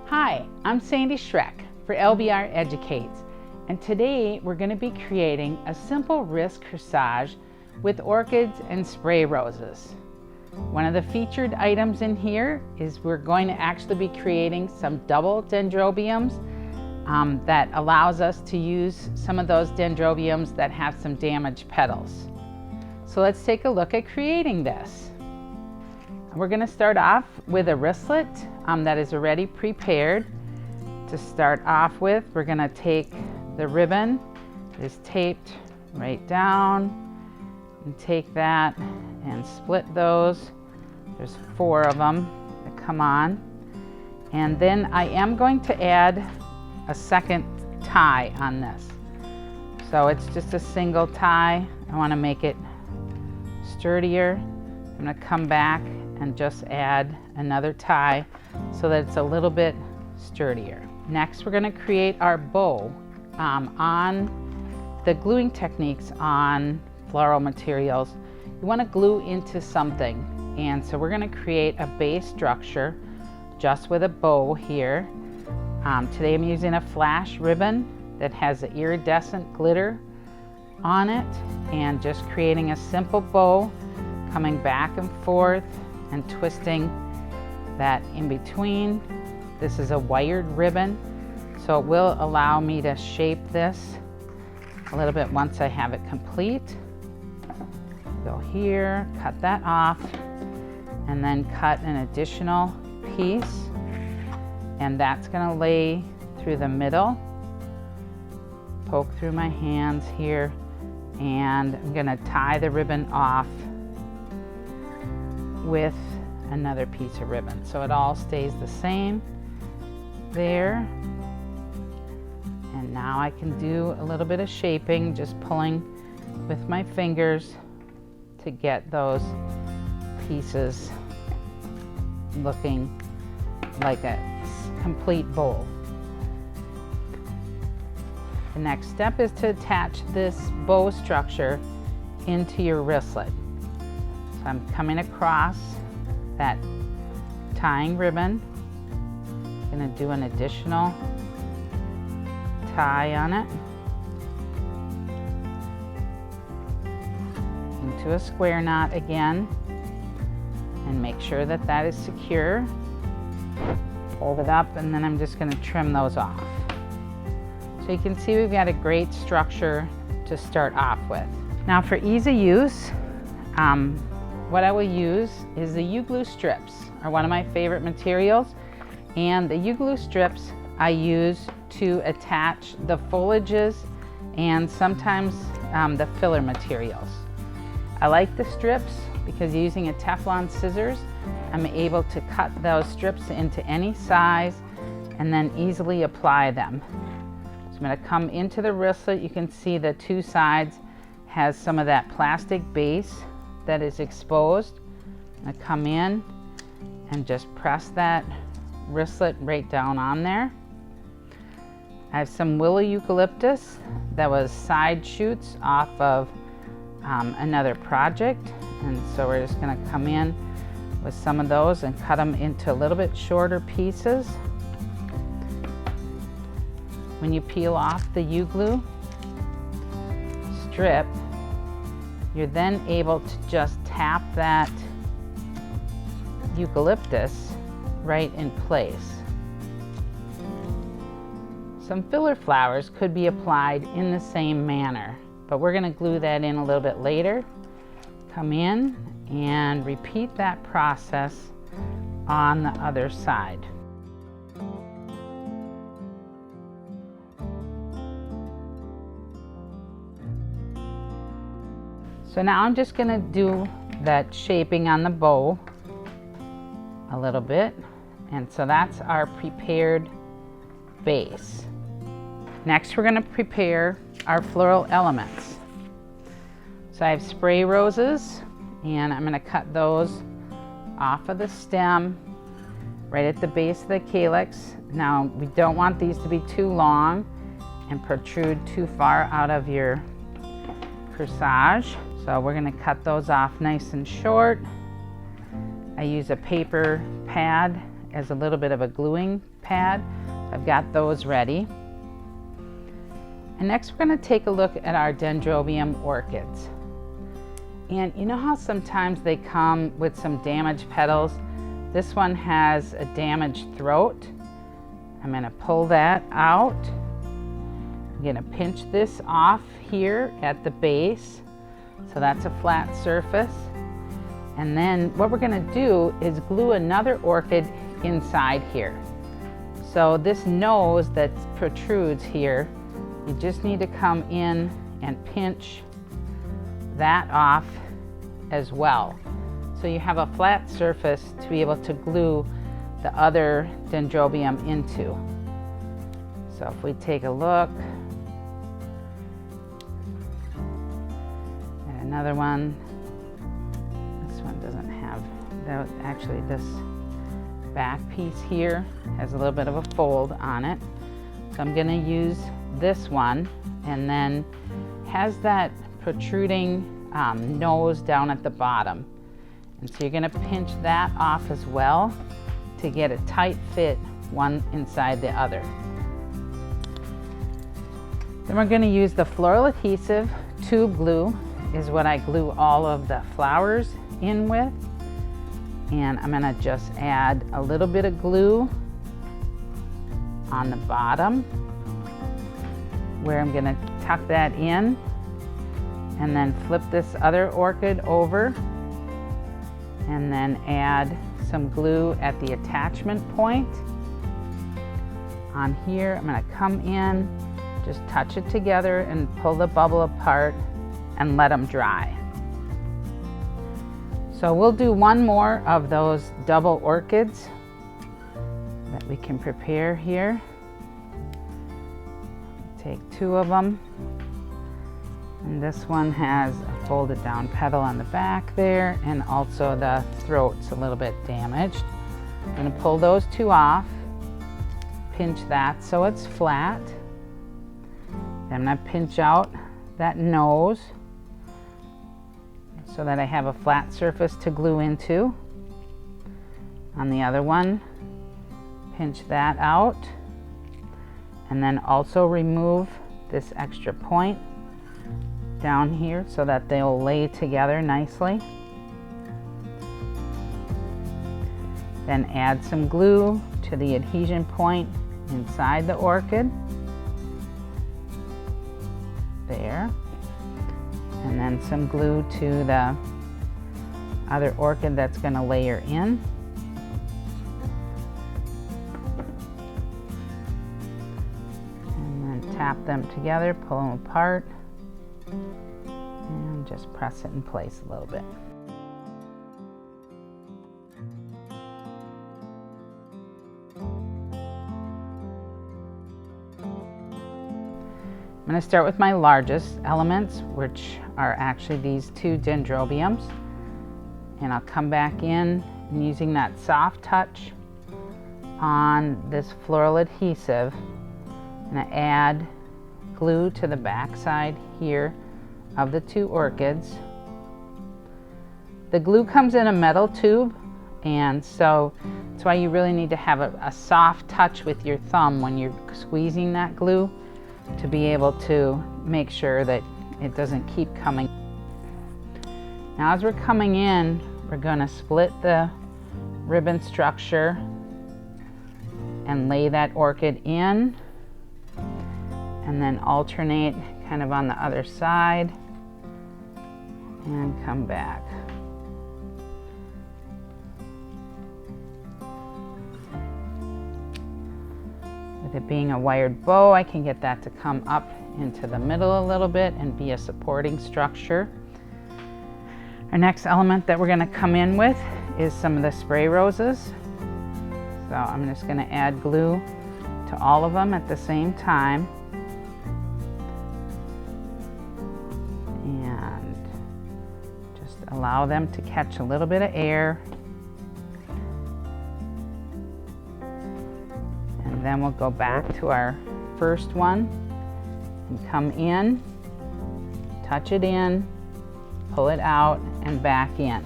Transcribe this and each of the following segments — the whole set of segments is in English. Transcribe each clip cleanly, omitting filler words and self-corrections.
Hi, I'm Sandy Schroeck for LBR Educates, and today we're going to be creating a simple wrist corsage with orchids and spray roses. One of the featured items in here is we're going to actually be creating some double dendrobiums that allows us to use some of those dendrobiums that have some damaged petals. So let's take a look at creating this. We're going to start off with a wristlet that is already prepared. To start off with, we're going to take the ribbon that is taped right down and take that and split those. There's 4 of them that come on. And then I am going to add a second tie on this. So it's just a single tie. I want to make it sturdier. I'm going to come back and just add another tie so that it's a little bit sturdier. Next, we're going to create our bow on the gluing techniques on floral materials. You want to glue into something, and so we're going to create a base structure just with a bow here. Today I'm using a flash ribbon that has the iridescent glitter on it, and just creating a simple bow, coming back and forth and twisting that in between. This is a wired ribbon, so it will allow me to shape this a little bit once I have it complete. Go here, cut that off, and then cut an additional piece, and that's going to lay through the middle. Poke through my hands here, and I'm going to tie the ribbon off with another piece of ribbon so it all stays the same there. And now I can do a little bit of shaping, just pulling with my fingers to get those pieces looking like a complete bowl. The next step is to attach this bow structure into your wristlet. So I'm coming across that tying ribbon. I'm going to do an additional tie on it into a square knot again, and make sure that that is secure. Fold it up, and then I'm just going to trim those off. So you can see we've got a great structure to start off with. Now for ease of use, what I will use is the U-Glu strips, are one of my favorite materials, and the U-Glu strips I use to attach the foliages and sometimes the filler materials. I like the strips because using a Teflon scissors, I'm able to cut those strips into any size and then easily apply them. So I'm going to come into the wristlet. You can see the 2 sides has some of that plastic base that is exposed. I'm going to come in and just press that wristlet right down on there. I have some willow eucalyptus that was side shoots off of another project, and so we're just going to come in with some of those and cut them into a little bit shorter pieces. When you peel off the U-Glu strip, you're then able to just tap that eucalyptus right in place. Some filler flowers could be applied in the same manner, but we're going to glue that in a little bit later. Come in and repeat that process on the other side. So now I'm just going to do that shaping on the bow a little bit, and so that's our prepared base. Next, we're going to prepare our floral elements. So I have spray roses, and I'm going to cut those off of the stem right at the base of the calyx. Now, we don't want these to be too long and protrude too far out of your corsage. So we're going to cut those off nice and short. I use a paper pad as a little bit of a gluing pad. I've got those ready. And next we're going to take a look at our dendrobium orchids. And you know how sometimes they come with some damaged petals? This one has a damaged throat. I'm going to pull that out. I'm going to pinch this off here at the base. So that's a flat surface. And then what we're going to do is glue another orchid inside here. So this nose that protrudes here, you just need to come in and pinch that off as well. So you have a flat surface to be able to glue the other dendrobium into. So if we take a look at another one, this one doesn't have, actually this back piece here has a little bit of a fold on it. So I'm going to use this one, and then has that protruding nose down at the bottom. And so you're going to pinch that off as well to get a tight fit one inside the other. Then we're going to use the floral adhesive. Tube glue is what I glue all of the flowers in with. And I'm going to just add a little bit of glue on the bottom where I'm going to tuck that in, and then flip this other orchid over and then add some glue at the attachment point. On here, I'm going to come in, just touch it together and pull the bubble apart and let them dry. So we'll do one more of those double orchids that we can prepare here. Take two of them, and this one has a folded down petal on the back there, and also the throat's a little bit damaged. I'm going to pull those two off, pinch that so it's flat. Then I'm going to pinch out that nose so that I have a flat surface to glue into. On the other one, pinch that out, and then also remove this extra point down here so that they'll lay together nicely. Then add some glue to the adhesion point inside the orchid. There. And then some glue to the other orchid that's going to layer in. Tap them together, pull them apart, and just press it in place a little bit. I'm going to start with my largest elements, which are actually these two dendrobiums, and I'll come back in and using that soft touch on this floral adhesive. I'm going to add glue to the back side here of the two orchids. The glue comes in a metal tube, and so that's why you really need to have a soft touch with your thumb when you're squeezing that glue to be able to make sure that it doesn't keep coming. Now as we're coming in, we're going to split the ribbon structure and lay that orchid in, and then alternate kind of on the other side and come back. With it being a wired bow, I can get that to come up into the middle a little bit and be a supporting structure. Our next element that we're going to come in with is some of the spray roses. So I'm just going to add glue to all of them at the same time. And just allow them to catch a little bit of air. And then we'll go back to our first one and come in, touch it in, pull it out, and back in.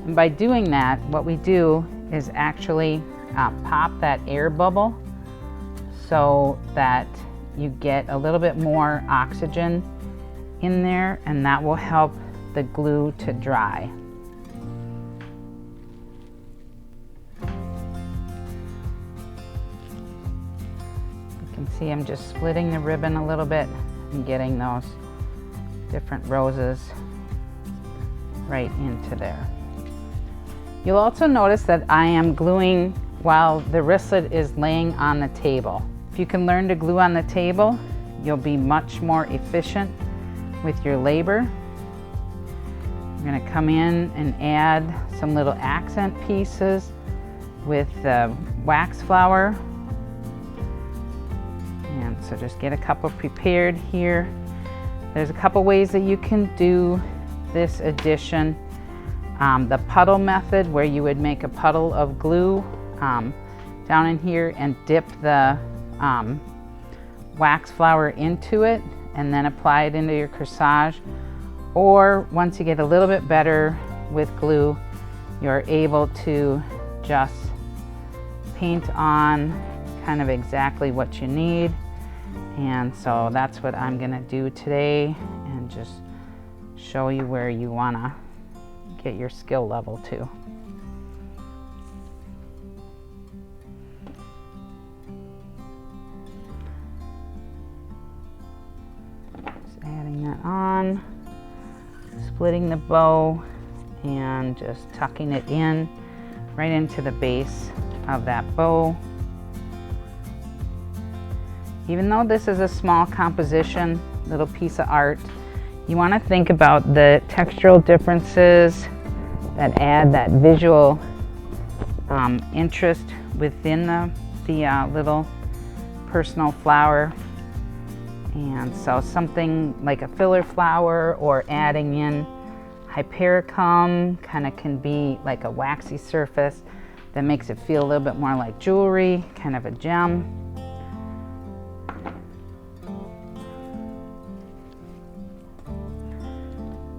And by doing that, what we do is actually pop that air bubble so that you get a little bit more oxygen in there, and that will help the glue to dry. You can see I'm just splitting the ribbon a little bit and getting those different roses right into there. You'll also notice that I am gluing while the wristlet is laying on the table. If you can learn to glue on the table, you'll be much more efficient with your labor. I'm going to come in and add some little accent pieces with the wax flower. And so just get a couple prepared here. There's a couple ways that you can do this addition. The puddle method, where you would make a puddle of glue down in here and dip the wax flower into it and then apply it into your corsage. Or once you get a little bit better with glue, you're able to just paint on kind of exactly what you need. And so that's what I'm gonna do today, and just show you where you wanna get your skill level to. Just adding that on, splitting the bow, and just tucking it in right into the base of that bow. Even though this is a small composition, little piece of art, you want to think about the textural differences that add that visual interest within the little personal flower. And so something like a filler flower or adding in hypericum kind of can be like a waxy surface that makes it feel a little bit more like jewelry, kind of a gem.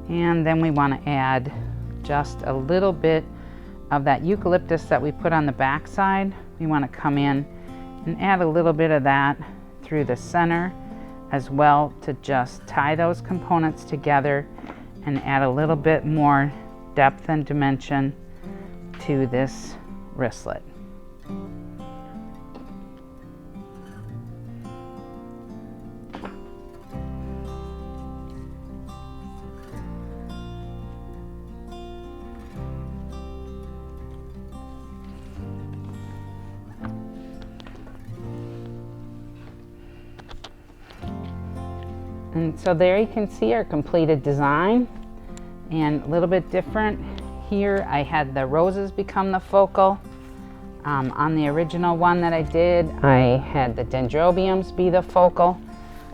And then we want to add just a little bit of that eucalyptus that we put on the back side. We want to come in and add a little bit of that through the center as well, to just tie those components together and add a little bit more depth and dimension to this wristlet. And so there you can see our completed design, and a little bit different here. I had the roses become the focal. On the original one that I did, I had the dendrobiums be the focal.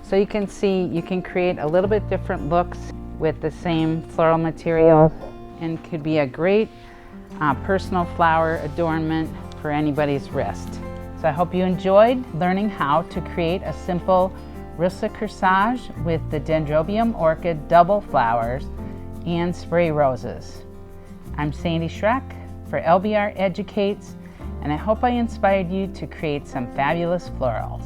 So you can see you can create a little bit different looks with the same floral materials, and could be a great personal flower adornment for anybody's wrist. So I hope you enjoyed learning how to create a simple wristlet corsage with the dendrobium orchid double flowers and spray roses. I'm Sandy Schroeck for LBR Educates, and I hope I inspired you to create some fabulous florals.